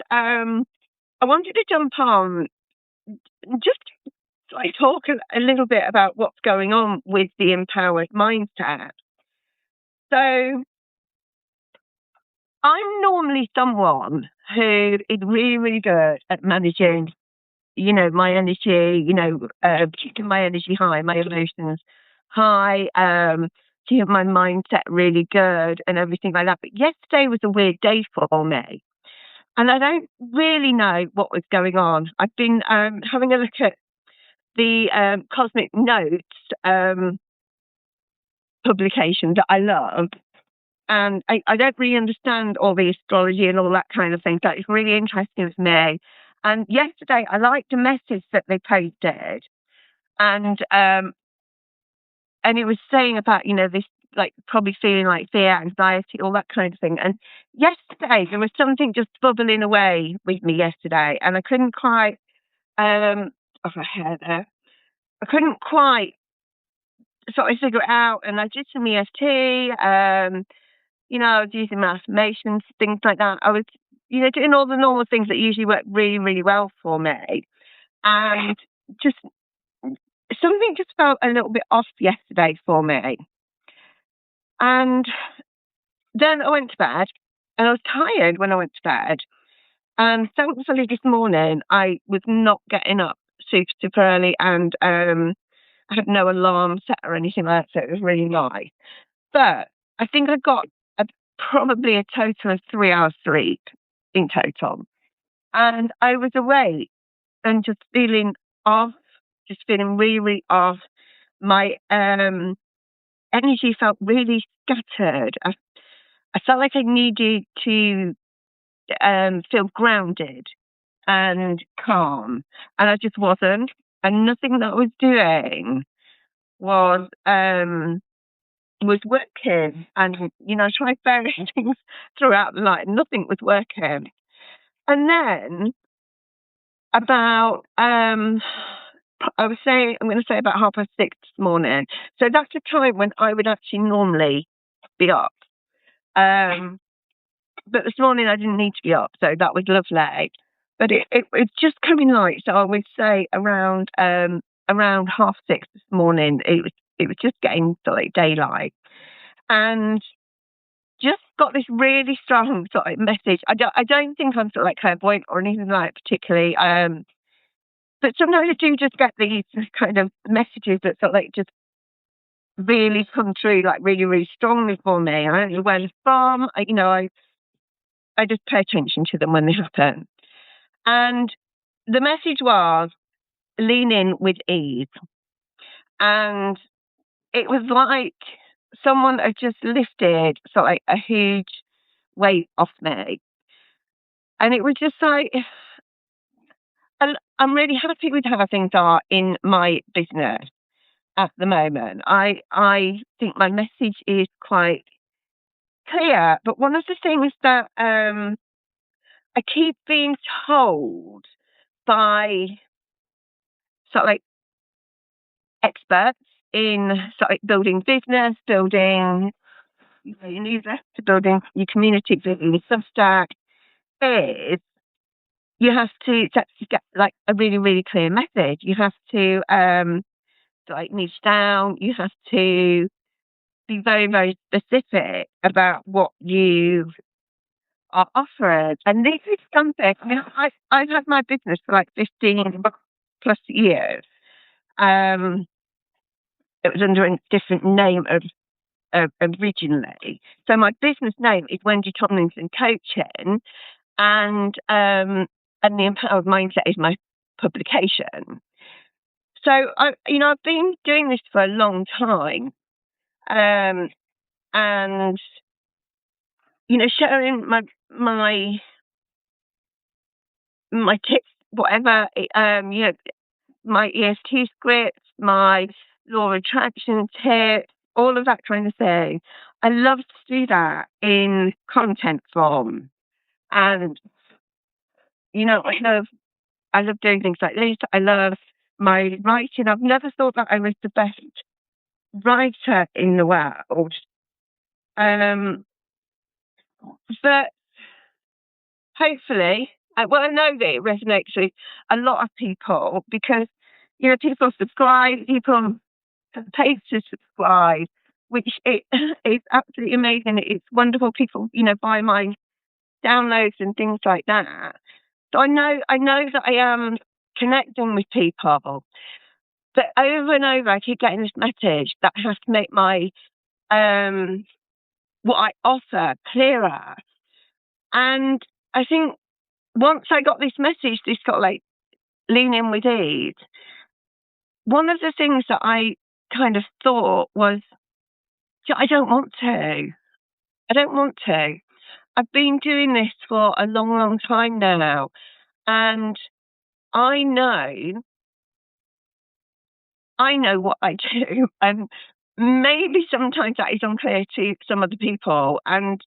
and I wanted to jump on just like talk a little bit about what's going on with the empowered mindset. So I'm normally someone who is really, really good at managing, my energy, keeping my energy high, my emotions high, keeping my mindset really good and everything like that. But yesterday was a weird day for me. And I don't really know what was going on. I've been having a look at the Cosmic Notes publication that I love. And I don't really understand all the astrology and all that kind of thing. So it's really interesting to me. And yesterday I liked a message that they posted. And it was saying about, this like probably feeling like fear, anxiety, all that kind of thing. And yesterday there was something just bubbling away with me yesterday. And I couldn't quite off my hair there. I couldn't quite sort of figure it out. And I did some EFT, I was using my affirmations, things like that. I was, doing all the normal things that usually work really, really well for me. And just something just felt a little bit off yesterday for me. And then I went to bed and I was tired when I went to bed. And thankfully this morning I was not getting up super, super early, and I had no alarm set or anything like that, so it was really nice. But I think I got probably a total of 3 hours sleep in total. And I was awake and just feeling off, just feeling really, really off. My energy felt really scattered. I felt like I needed to feel grounded and calm, and I just wasn't. And nothing that I was doing was working. And I tried various things throughout the night, and nothing was working. And then about I'm going to say about 6:30 this morning. So that's the time when I would actually normally be up. But this morning I didn't need to be up, so that was lovely. But it was just coming light, so I would say around 6:30 this morning. It was just getting like daylight, and just got this really strong sort of message. I don't think I'm sort of like clairvoyant or anything like that particularly. But sometimes I do just get these kind of messages that sort of like just really come through like really, really strongly for me. I don't know where they're from. I just pay attention to them when they happen. And the message was lean in with ease. And it was like someone had just lifted sort of like a huge weight off me. And it was just like, I'm really happy with how things are in my business at the moment. I think my message is quite clear, but one of the things that I keep being told by sort of like experts in sort of like building business, building your newsletter, building your community, building your Substack, is you have to get like a really, really clear message. You have to like niche down. You have to be very, very specific about what you are offering. And this is something, I mean, I've had my business for like 15 plus years. It was under a different name originally. So my business name is Wendy Tomlinson Coaching, and the Empowered Mindset is my publication. So I've been doing this for a long time, and sharing my tips, whatever, my EFT scripts, my law of attraction tips, all of that kind of thing. I love to do that in content form, and I love doing things like this. I love my writing. I've never thought that I was the best writer in the world, but hopefully Well, I know that it resonates with a lot of people because, people subscribe, people pay to subscribe, which it is absolutely amazing. It's wonderful. People, buy my downloads and things like that. So I know that I am connecting with people, but over and over I keep getting this message that I have to make my what I offer clearer. And I think once I got this message, this got like lean in with ease. One of the things that I kind of thought was, I don't want to. I don't want to. I've been doing this for a long, long time now. And I know what I do. And maybe sometimes that is unclear to some other people. And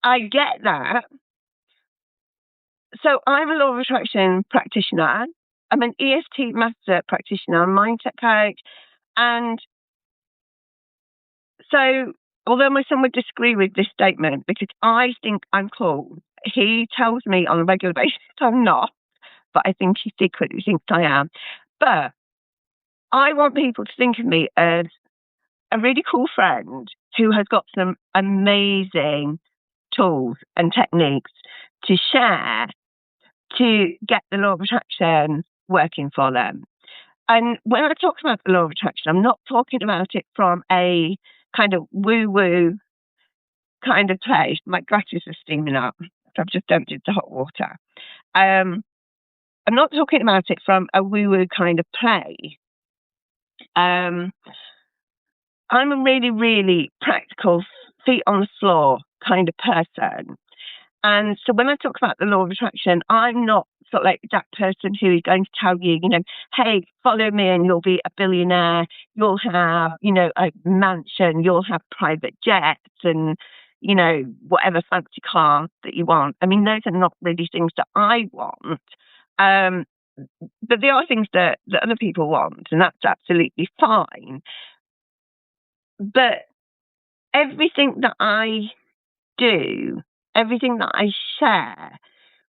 I get that. So I'm a law of attraction practitioner. I'm an EFT master practitioner, a mindset coach. And so, although my son would disagree with this statement because I think I'm cool, he tells me on a regular basis I'm not, but I think he secretly thinks I am. But I want people to think of me as a really cool friend who has got some amazing tools and techniques to share to get the law of attraction working for them. And when I talk about the law of attraction, I'm not talking about it from a kind of woo-woo kind of place. My glasses are steaming up. So I've just emptied the hot water. I'm not talking about it from a woo-woo kind of place. I'm a really, really practical, feet on the floor kind of person. And so when I talk about the law of attraction, I'm not sort of like that person who is going to tell you, hey, follow me and you'll be a billionaire. You'll have, a mansion. You'll have private jets and, whatever fancy car that you want. I mean, those are not really things that I want. But they are things that other people want, and that's absolutely fine. But everything that I do, everything that I share,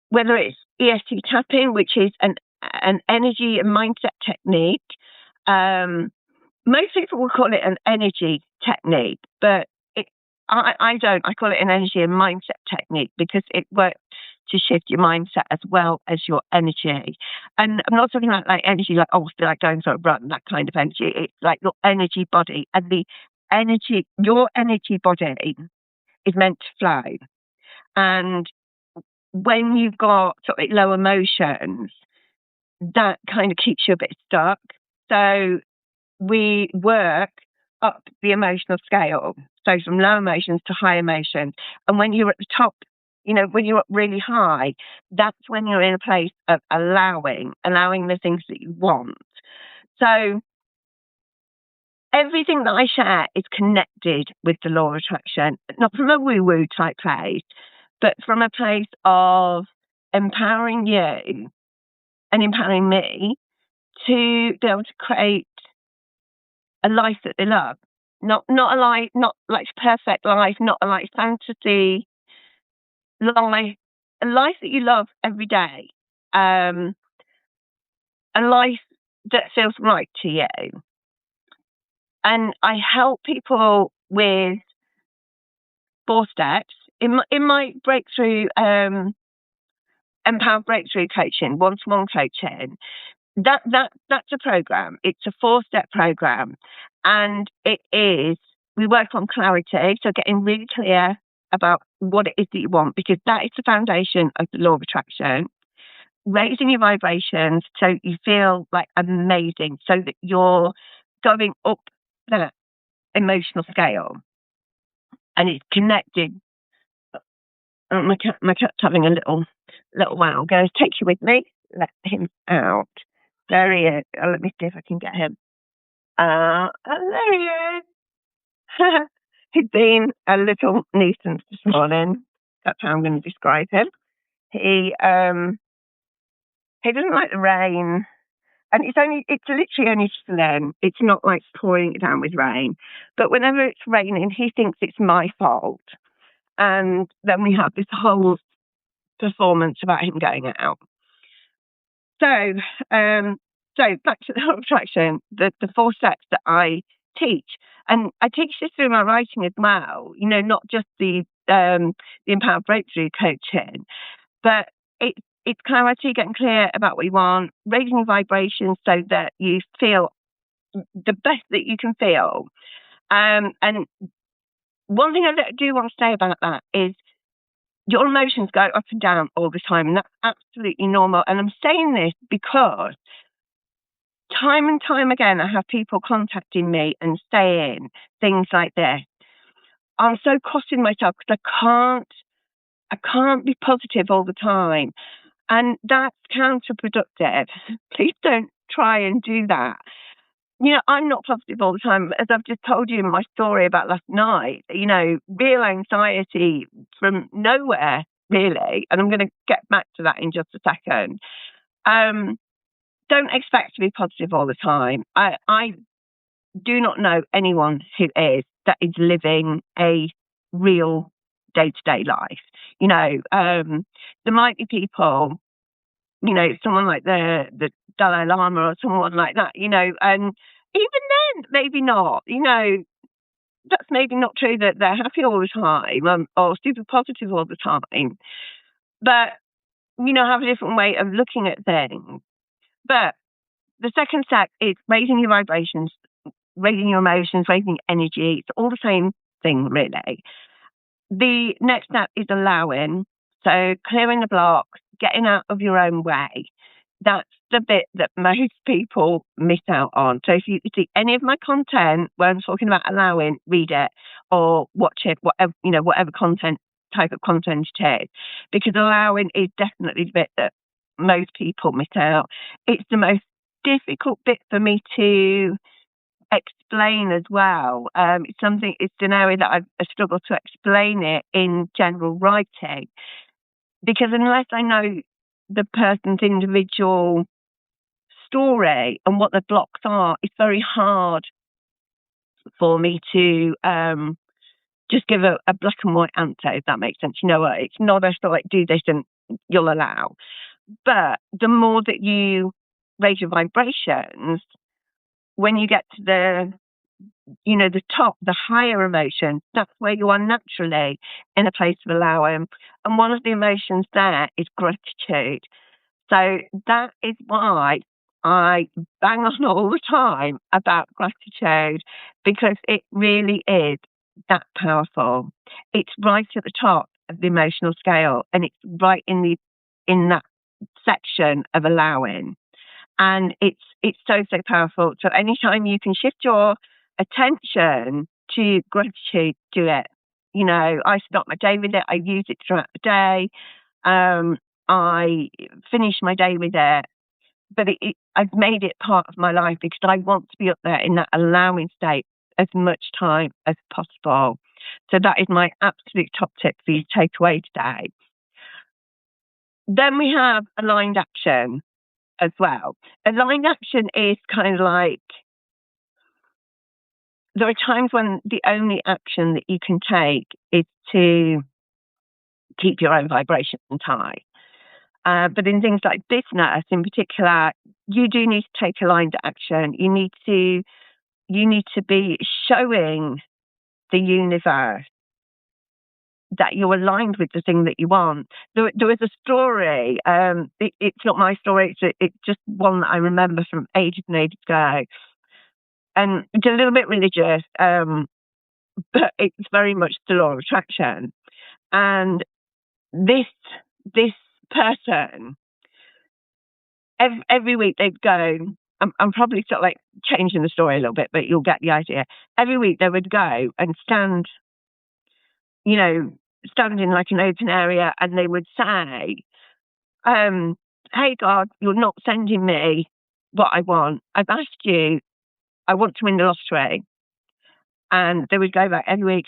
whether it's EFT tapping, which is an energy and mindset technique, most people will call it an energy technique, but I don't. I call it an energy and mindset technique because it works to shift your mindset as well as your energy. And I'm not talking about like energy, like, oh, feel like going for a run, that kind of energy. It's like your energy body, and your energy body is meant to flow. And when you've got sort of low emotions, that kind of keeps you a bit stuck. So we work up the emotional scale, so from low emotions to high emotions. And when you're at the top, when you're up really high, that's when you're in a place of allowing the things that you want. So everything that I share is connected with the law of attraction, not from a woo-woo type place, but from a place of empowering you and empowering me to be able to create a life that they love. Not a life, not like perfect life, not a like fantasy life, a life that you love every day. A life that feels right to you. And I help people with 4 steps in my breakthrough, Empower Breakthrough coaching, one-to-one coaching. That's a program. It's a 4-step program, and we work on clarity, so getting really clear about what it is that you want, because that is the foundation of the law of attraction. Raising your vibrations so you feel like amazing, so that you're going up that emotional scale, and it's connected. My cat's having a little wow. Go, take you with me. Let him out. There he is. Let me see if I can get him. There he is. He's been a little nuisance this morning. That's how I'm going to describe him. He doesn't like the rain, and it's literally only slim. It's not like pouring it down with rain. But whenever it's raining, he thinks it's my fault. And then we have this whole performance about him going out. So, back to the law of attraction, the 4 steps that I teach, and I teach this through my writing as well. Not just the Empowered Breakthrough coaching, but it's clarity, getting clear about what you want, raising your vibrations so that you feel the best that you can feel. And one thing I do want to say about that is your emotions go up and down all the time, and that's absolutely normal. And I'm saying this because time and time again, I have people contacting me and saying things like this. I'm so crossing myself because I can't be positive all the time. And that's counterproductive. Please don't try and do that. I'm not positive all the time. As I've just told you in my story about last night, real anxiety from nowhere, really. And I'm going to get back to that in just a second. Don't expect to be positive all the time. I do not know anyone that is living a real day-to-day life. There might be people, someone like the Dalai Lama or someone like that, and even then, maybe not, that's maybe not true that they're happy all the time or super positive all the time, but, have a different way of looking at things. But the second step is raising your vibrations, raising your emotions, raising energy. It's all the same thing, really. The next step is allowing. So clearing the blocks, getting out of your own way. That's the bit that most people miss out on. So if you see any of my content where I'm talking about allowing, read it or watch it, whatever type of content it is, because allowing is definitely the bit that most people miss out. It's the most difficult bit for me to explain as well. It's an area that I've struggled to explain it in general writing, because unless I know the person's individual story and what the blocks are, it's very hard for me to just give a black and white answer, if that makes sense. It's not a sort of do this and you'll allow. But the more that you raise your vibrations, when you get to the top, the higher emotions, that's where you are naturally in a place of allowing. And one of the emotions there is gratitude. So that is why I bang on all the time about gratitude, because it really is that powerful. It's right at the top of the emotional scale, and it's right in that section of allowing. And it's so powerful. So anytime you can shift your attention to gratitude, do it. I start my day with it. I use it throughout the day. I finish my day with it. But I've made it part of my life because I want to be up there in that allowing state as much time as possible. So that is my absolute top tip for you to take away today. Then we have aligned action as well. Aligned action is kind of like, there are times when the only action that you can take is to keep your own vibrations high. But in things like business in particular, you do need to take aligned action. You need to be showing the universe that you're aligned with the thing that you want. There was a story. It's not my story. It's just one that I remember from ages and ages ago. And it's a little bit religious, but it's very much the law of attraction. And this person, every week they'd go, I'm probably sort of like changing the story a little bit, but you'll get the idea. Every week they would go and stand in like an open area, and they would say, hey God, you're not sending me what I want. I've asked you, I want to win the lottery. And they would go back every week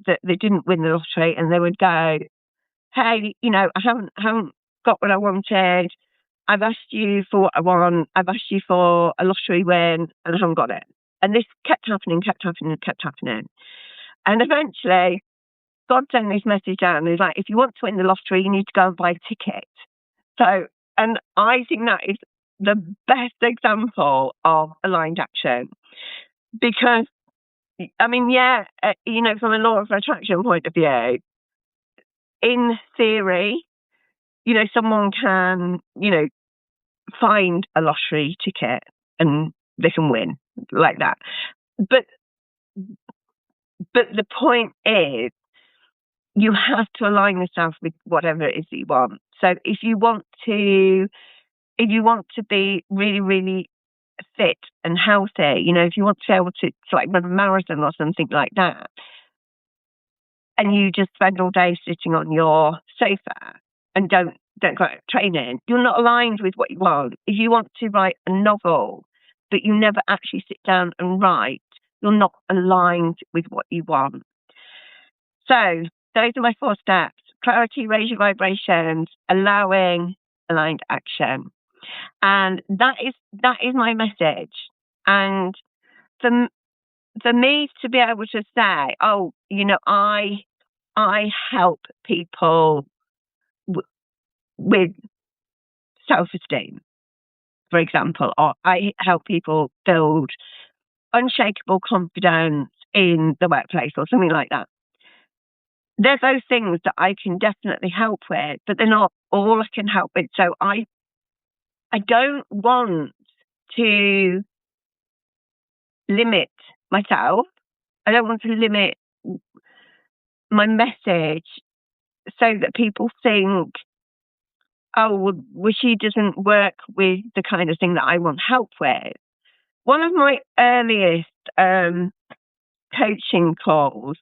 that they didn't win the lottery, and they would go, hey, I haven't got what I wanted. I've asked you for what I want. I've asked you for a lottery win, and I haven't got it. And this kept happening. And eventually God sent this message out and he's like, if you want to win the lottery, you need to go and buy a ticket. So, and I think that is the best example of aligned action because, I mean, from a law of attraction point of view, in theory, someone can, find a lottery ticket and they can win like that. But the point is, you have to align yourself with whatever it is that you want. So if you want to be really, really fit and healthy, if you want to be able to like run a marathon or something like that, and you just spend all day sitting on your sofa and don't go out training, you're not aligned with what you want. If you want to write a novel, but you never actually sit down and write, you're not aligned with what you want. So those are my 4 steps: clarity, raise your vibrations, allowing, aligned action. And that is my message. And for me to be able to say, oh, I help people with self-esteem, for example, or I help people build unshakable confidence in the workplace or something like that. They're those things that I can definitely help with, but they're not all I can help with. So I don't want to limit myself. I don't want to limit my message so that people think, oh, well, she doesn't work with the kind of thing that I want help with. One of my earliest coaching calls,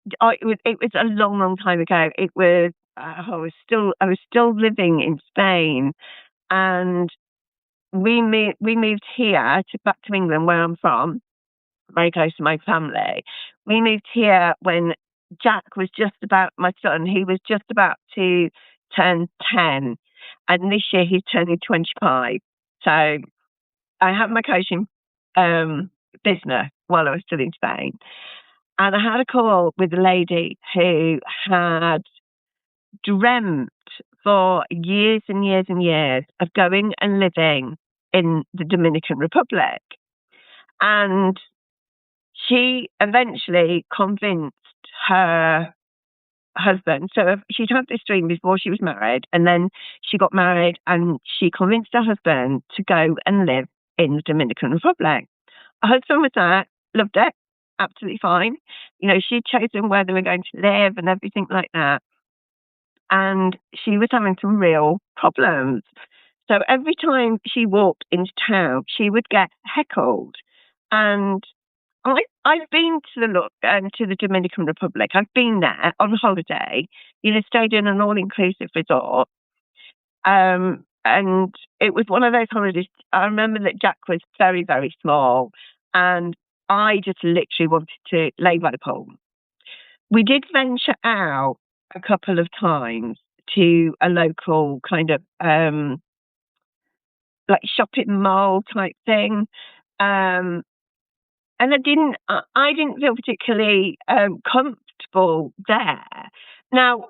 it was a long, long time ago. It was I was still living in Spain, and we moved here back to England, where I'm from, very close to my family. We moved here when Jack was my son, he was just about to turn 10. And this year he's turning 25. So I had my coaching business while I was still in Spain. And I had a call with a lady who had dreamt for years and years and years of going and living in the Dominican Republic. And she eventually convinced her husband. So she'd had this dream before she was married, and then she got married and she convinced her husband to go and live in the Dominican Republic. Her husband was there, loved it, absolutely fine. She'd chosen where they were going to live and everything like that. And she was having some real problems. So every time she walked into town, she would get heckled. And I've been to the Dominican Republic. I've been there on holiday. Stayed in an all-inclusive resort. And it was one of those holidays. I remember that Jack was very, very small, and I just literally wanted to lay by the pool. We did venture out a couple of times to a local kind of like shopping mall type thing. And I didn't feel particularly comfortable there. Now,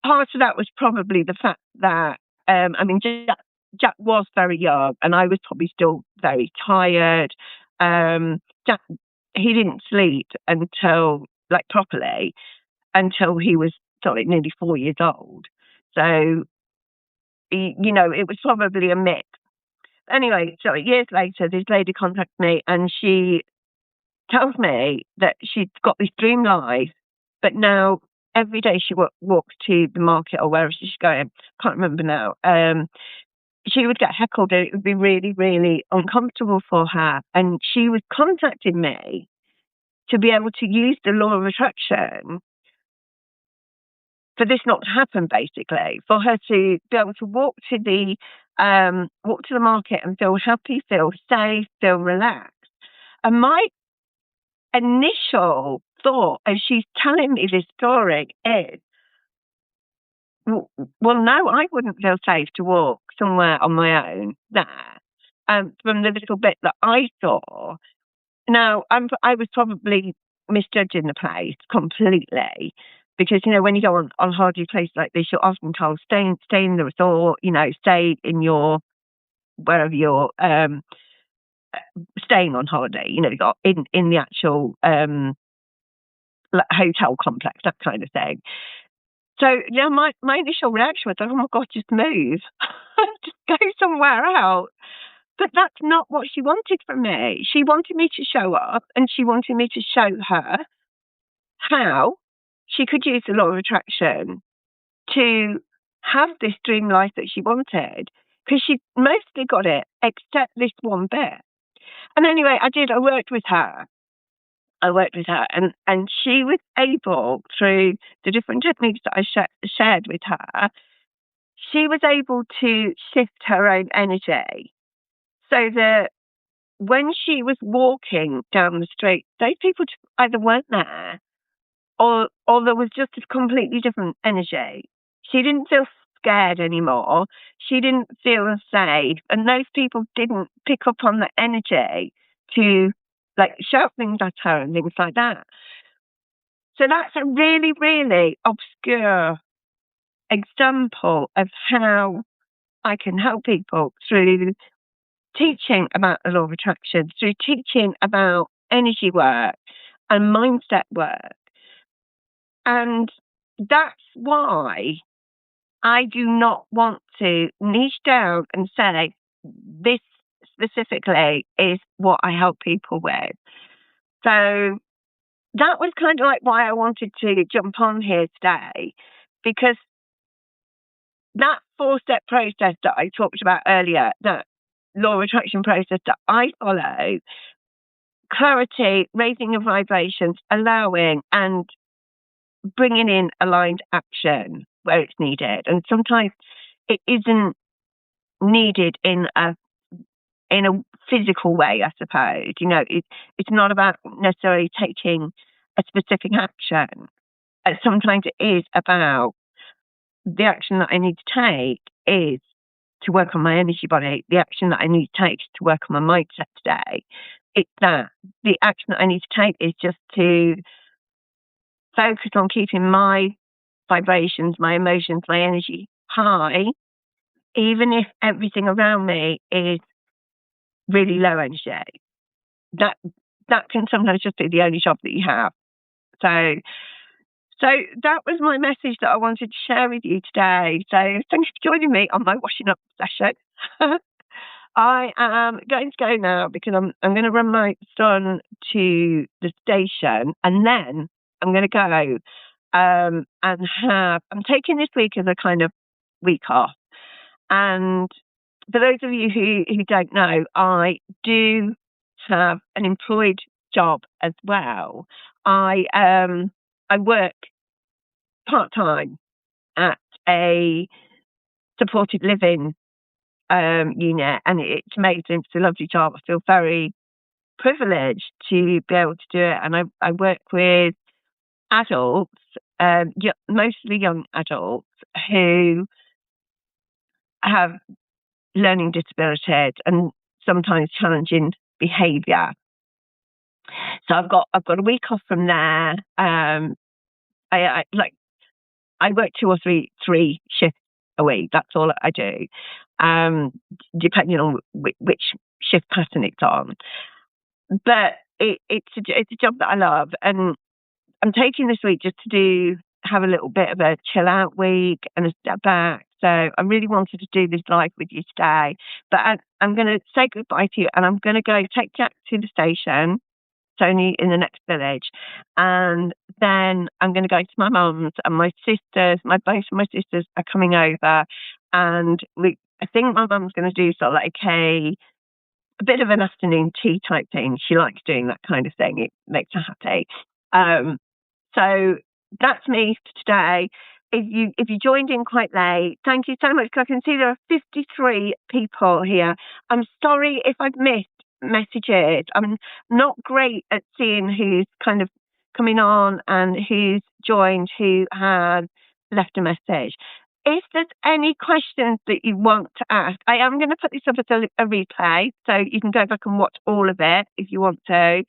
part of that was probably the fact that, Jack was very young and I was probably still very tired. Jack, he didn't sleep until, like, properly, until he was nearly 4 years old. So, it was probably a mix. Anyway, so years later, this lady contacted me and she tells me that she'd got this dream life, but now every day she walks to the market or wherever she's going, can't remember now, she would get heckled and it would be really, really uncomfortable for her. And she was contacting me to be able to use the law of attraction for this not to happen, basically, for her to be able to walk to the market and feel happy, feel safe, feel relaxed. And my initial thought as she's telling me this story is, well, no, I wouldn't feel safe to walk somewhere on my own there. From the little bit that I saw. Now, I was probably misjudging the place completely. Because, when you go on holiday places like this, you're often told stay in the resort, stay in your wherever you're staying on holiday, you got in the actual hotel complex, that kind of thing. So, my initial reaction was, oh my God, just move. Just go somewhere else. But that's not what she wanted from me. She wanted me to show up, and she wanted me to show her how she could use the law of attraction to have this dream life that she wanted, because she mostly got it except this one bit. And anyway, I worked with her. And she was able, through the different techniques that I shared with her, she was able to shift her own energy so that when she was walking down the street, those people just either weren't there, or there was just a completely different energy. She didn't feel scared anymore. She didn't feel unsafe. And those people didn't pick up on the energy to shout things at her and things like that. So that's a really, really obscure example of how I can help people through teaching about the law of attraction, through teaching about energy work and mindset work. And that's why I do not want to niche down and say this specifically is what I help people with. So that was kind of why I wanted to jump on here today, because that 4-step process that I talked about earlier, that law of attraction process that I follow, clarity, raising your vibrations, allowing and bringing in aligned action where it's needed. And sometimes it isn't needed in a physical way, I suppose. It's not about necessarily taking a specific action. Sometimes it is about the action that I need to take is to work on my energy body. The action that I need to take is to work on my mindset today. It's that. The action that I need to take is just to focus on keeping my vibrations, my emotions, my energy high, even if everything around me is really low energy. That can sometimes just be the only job that you have. So that was my message that I wanted to share with you today. So thanks for joining me on my washing up session. I am going to go now because I'm going to run my son to the station, and then I'm going to go and I'm taking this week as a kind of week off. And for those of you who don't know, I do have an employed job as well. I work part-time at a supported living unit, and it's amazing. It's a lovely job. I feel very privileged to be able to do it. And I work with adults, mostly young adults, who have learning disabilities and sometimes challenging behaviour. So I've got a week off from there. I work 2 or 3 shifts a week. That's all I do, depending on which shift pattern it's on. But it's a job that I love, and I'm taking this week just to have a little bit of a chill out week and a step back. So I really wanted to do this live with you today. But I'm going to say goodbye to you, and I'm going to go take Jack to the station. It's only in the next village. And then I'm going to go to my mum's, and my sisters, both of my sisters are coming over. And I think my mum's going to do sort of a bit of an afternoon tea type thing. She likes doing that kind of thing. It makes her happy. So that's me for today. If you joined in quite late, thank you so much, because I can see there are 53 people here. I'm sorry if I've missed messages. I'm not great at seeing who's kind of coming on and who's joined, who has left a message. If there's any questions that you want to ask, I am going to put this up as a replay, so you can go back and watch all of it if you want to.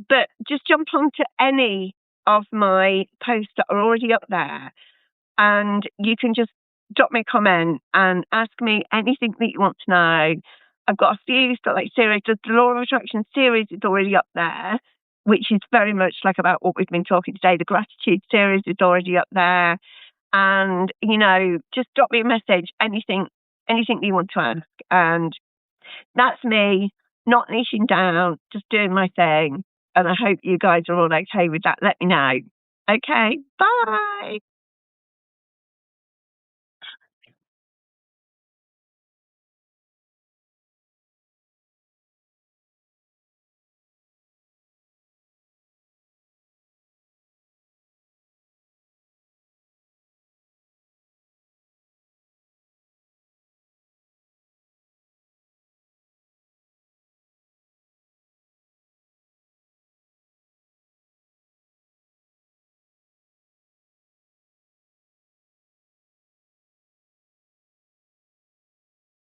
But just jump onto any of my posts that are already up there, and you can just drop me a comment and ask me anything that you want to know. I've got a few stuff like series. The Law of Attraction series is already up there, which is very much like about what we've been talking today. The gratitude series is already up there. And, just drop me a message, anything you want to ask. And that's me, not niching down, just doing my thing. And I hope you guys are all okay with that. Let me know. Okay, bye.